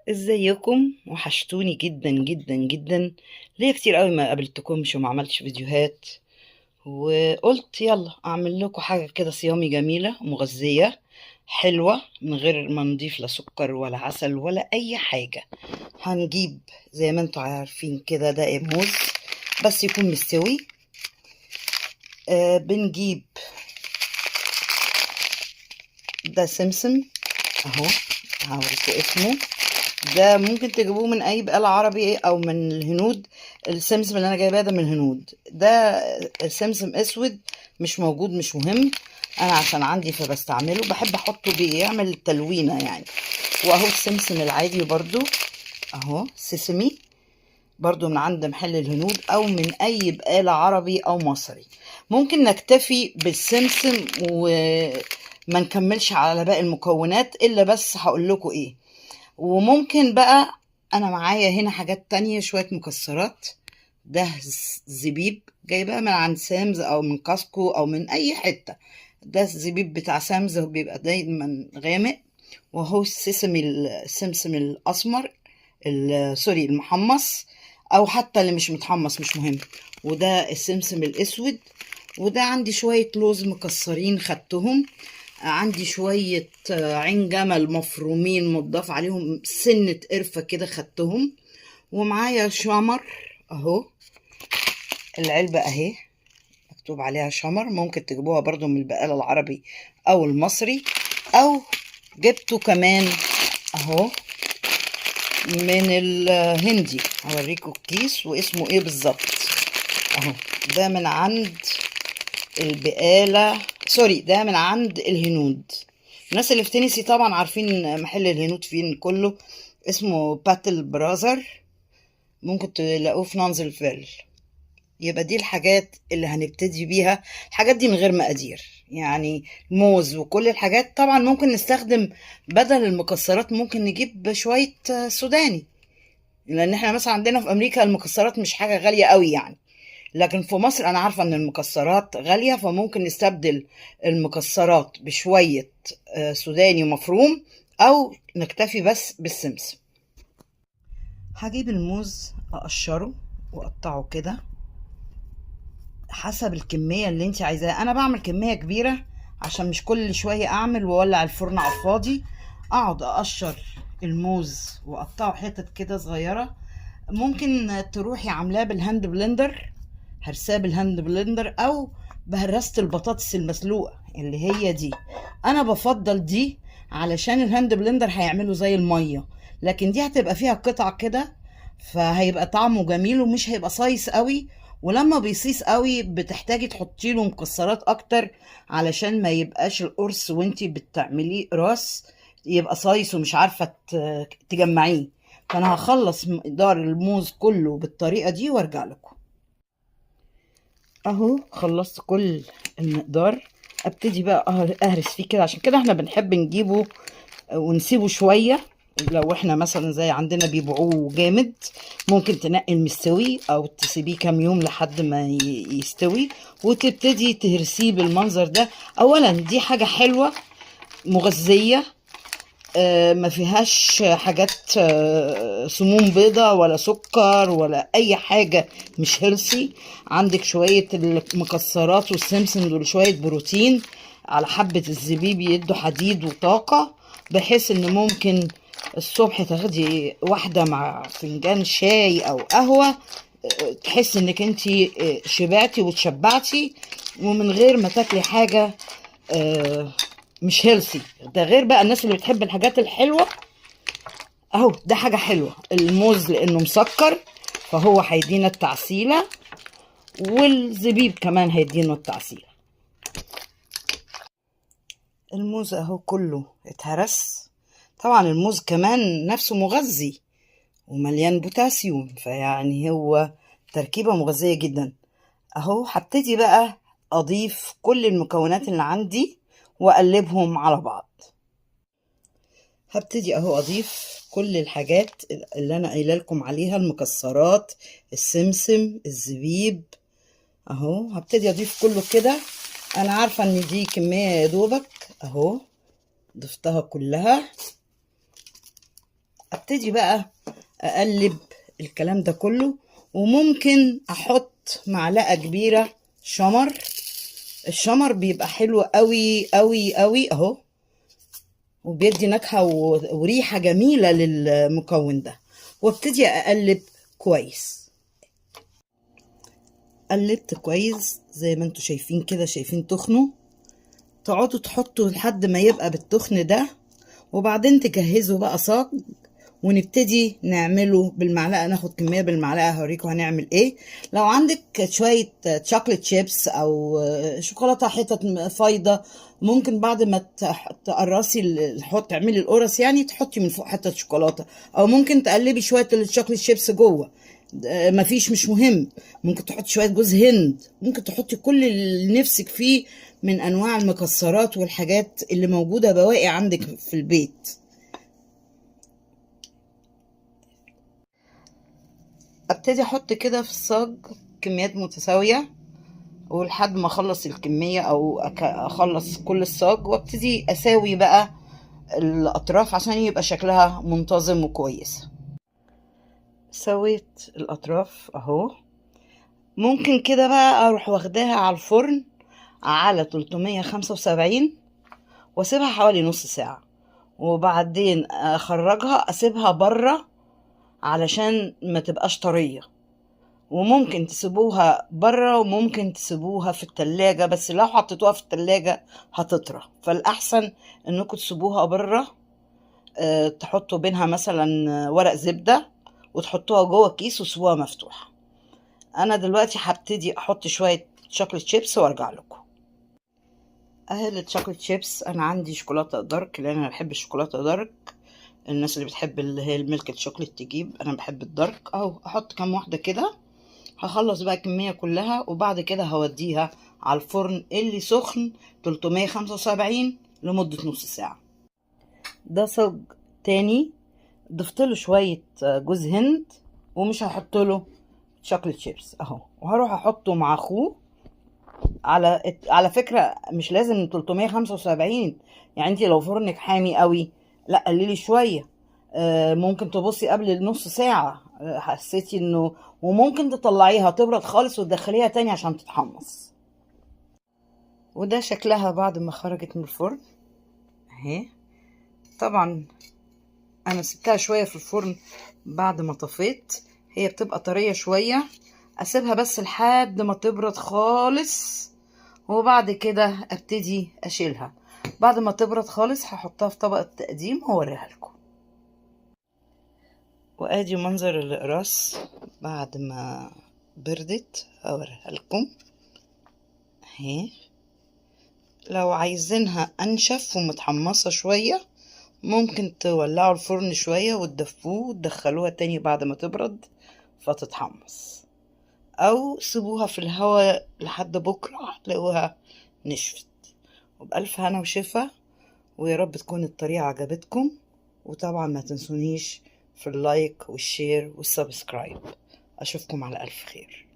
ازيكم؟ وحشتوني جدا جدا جدا. ليا كتير قوي ما قابلتكمش وما عملتش فيديوهات، وقلت يلا اعمل لكم حاجة كده صيامي جميلة مغذية حلوة من غير ما نضيف لا سكر ولا عسل ولا اي حاجة. هنجيب زي ما انتوا عارفين كده ده موز، بس يكون مستوي. بنجيب ده سمسم اهو، هوريكم اسمه. ده ممكن تجيبوه من اي بقالة عربي او من الهنود. السمسم اللي انا جايباه ده من الهنود، ده سمسم اسود مش موجود، مش مهم. انا عشان عندي فبستعمله، بحب احطه بيعمل تلوينة يعني. واهو السمسم العادي برضو اهو سيسمي، برضو من عند محل الهنود او من اي بقالة عربي او مصري. ممكن نكتفي بالسمسم وما نكملش على باقي المكونات، الا بس هقول لكم ايه. وممكن بقى انا معايا هنا حاجات تانية، شوية مكسرات. ده زبيب جايباه من عند سامز او من كاسكو او من اي حتة. ده الزبيب بتاع سامز بيبقى دايما غامق. وهو السمسم الاسمر، سوري المحمص، او حتى اللي مش متحمص مش مهم. وده السمسم الاسود. وده عندي شوية لوز مكسرين خدتهم. عندي شوية عين جمل مفرومين مضاف عليهم سنة قرفة كده خدتهم. ومعايا شمر اهو، العلبة اهي مكتوب عليها شمر. ممكن تجيبوها برضو من البقالة العربي او المصري، او جبته كمان اهو من الهندي. هوريكم الكيس واسمه ايه بالظبط اهو. ده من عند البقالة، سوري ده من عند الهنود. الناس اللي في تينيسي طبعا عارفين محل الهنود فين كله، اسمه باتل برازر. ممكن تلاقوه في نانزلفيل. يبقى دي الحاجات اللي هنبتدي بيها. الحاجات دي من غير مقادير يعني، موز وكل الحاجات. طبعا ممكن نستخدم بدل المكسرات، ممكن نجيب شوية سوداني، لان احنا مثلا عندنا في امريكا المكسرات مش حاجة غالية قوي يعني. لكن في مصر انا عارفة ان المكسرات غالية، فممكن نستبدل المكسرات بشوية سوداني مفروم، او نكتفي بس بالسمسم. هجيب الموز اقشره واقطعه كده حسب الكمية اللي انت عايزاها. انا بعمل كمية كبيرة عشان مش كل شوية اعمل واولع الفرن على الفاضي. اقعد اقشر الموز واقطعه حتت كده صغيرة. ممكن تروحي عاملاه بالهاند بلندر، هرساه بالهاند بلندر، او بهرسة البطاطس المسلوقة اللي هي دي. انا بفضل دي علشان الهاند بلندر هيعمله زي المية، لكن دي هتبقى فيها قطع كده، فهيبقى طعمه جميل ومش هيبقى صايص قوي. ولما بيصيص قوي بتحتاجي تحطي له مكسرات اكتر علشان ما يبقاش القرص وانتي بتعمليه راس يبقى صايص ومش عارفة تجمعيه. فانا هخلص مقدار الموز كله بالطريقة دي وارجع لكم. اهو خلصت كل المقدار. ابتدي بقى اهرس فيه كده، عشان كده احنا بنحب نجيبه ونسيبه شوية. لو احنا مثلا زي عندنا بيبيعوه جامد، ممكن تنقي المستوي او تسيبيه كام يوم لحد ما يستوي، وتبتدي تهرسيه بالمنظر ده. اولا دي حاجة حلوة مغذية، ما فيهاش حاجات سموم بيضة ولا سكر ولا اي حاجة مش هيلسي. عندك شوية المكسرات والسمسم دول شوية بروتين، على حبة الزبيب يدوا حديد وطاقة، بحيث ان ممكن الصبح تاخدي واحدة مع فنجان شاي او قهوة، تحس انك انتي شبعتي وتشبعتي، ومن غير ما تاكلي حاجة مش هيلثي. ده غير بقى الناس اللي بتحب الحاجات الحلوة. اهو ده حاجة حلوة الموز لانه مسكر، فهو هيدينا التعسيلة، والزبيب كمان هيدينا التعسيلة. الموز اهو كله اتهرس. طبعا الموز كمان نفسه مغذي ومليان بوتاسيوم، فيعني هو تركيبة مغذية جدا. اهو هبتدي بقى اضيف كل المكونات اللي عندي واقلبهم على بعض. هبتدي اهو اضيف كل الحاجات اللي انا قايله لكم عليها، المكسرات، السمسم، الزبيب. اهو هبتدي اضيف كله كده. انا عارفه ان دي كميه يا دوبك، اهو ضفتها كلها. هبتدي بقى اقلب الكلام ده كله، وممكن احط معلقة كبيرة شمر. الشمر بيبقى حلو قوي قوي قوي اهو، وبيدي نكهة وريحة جميلة للمكون ده. وابتدي اقلب كويس. قلبت كويس زي ما انتوا شايفين كده، شايفين تخنه، تقعدوا تحطوا لحد ما يبقى بالتخن ده، وبعدين تجهزوا بقى صاج ونبتدي نعمله بالمعلقه. ناخد كميه بالمعلقه، هوريكم هنعمل ايه. لو عندك شويه شوكليت شيبس او شوكولاته حتت فايضه، ممكن بعد ما تقرصي تعملي القرص يعني، تحطي من فوق حته شوكولاته، او ممكن تقلبي شويه الشوكليت شيبس جوه. مفيش، مش مهم. ممكن تحطي شويه جوز هند، ممكن تحطي كل اللي نفسك فيه من انواع المكسرات والحاجات اللي موجوده بواقي عندك في البيت. ابتدي احط كده في الصاج كميات متساويه، ولحد ما اخلص الكميه او اخلص كل الصاج، وابتدي اساوي بقى الاطراف عشان يبقى شكلها منتظم وكويس. سويت الاطراف اهو. ممكن كده بقى اروح واخداها على الفرن على 375 واسيبها حوالي نص ساعه، وبعدين اخرجها اسيبها بره علشان ما تبقاش طريه. وممكن تسيبوها بره وممكن تسيبوها في التلاجة، بس لو حطيتوها في التلاجة هتطرى، فالأحسن انكم تسيبوها بره. تحطوا بينها مثلا ورق زبدة وتحطوها جوه كيس وتسيبوها مفتوحة. انا دلوقتي هبتدي احط شوية شوكليت شيبس وارجع لكم. اهي الشوكليت شيبس، انا عندي شوكولاتة دارك لان انا بحب الشوكولاتة دارك. الناس اللي بتحب اللي هي الميلك شوكليت تجيب، انا بحب الدارك اهو. احط كام واحدة كده، هخلص بقى الكمية كلها، وبعد كده هوديها على الفرن اللي سخن 375 لمدة نص ساعة. ده صاج تاني ضفت له شوية جوز هند، ومش هحط له شوكليت شيبس اهو، وهروح احطه مع اخوه. على فكرة مش لازم 375، يعني انت لو فرنك حامي قوي لا قللي شوية. ممكن تبصي قبل نص ساعة حسيتي انه، وممكن تطلعيها تبرد خالص وتدخليها تاني عشان تتحمص. وده شكلها بعد ما خرجت من الفرن اهي. طبعا انا سبتها شوية في الفرن بعد ما طفيت، هي بتبقى طرية شوية. اسيبها بس لحد ما تبرد خالص، وبعد كده ابتدي اشيلها. بعد ما تبرد خالص هحطها في طبق التقديم واوريها لكم. وادي منظر الاقراص بعد ما بردت، اوريها لكم اهي. لو عايزينها انشف ومتحمصه شويه، ممكن تولعوا الفرن شويه وتدفوه وتدخلوها تاني بعد ما تبرد فتتحمص، او سيبوها في الهواء لحد بكره هتلاقوها نشفت. وبألف هنا وشفا، ويا رب تكون الطريقة عجبتكم. وطبعا ما تنسونيش في اللايك والشير والسبسكرايب. أشوفكم على ألف خير.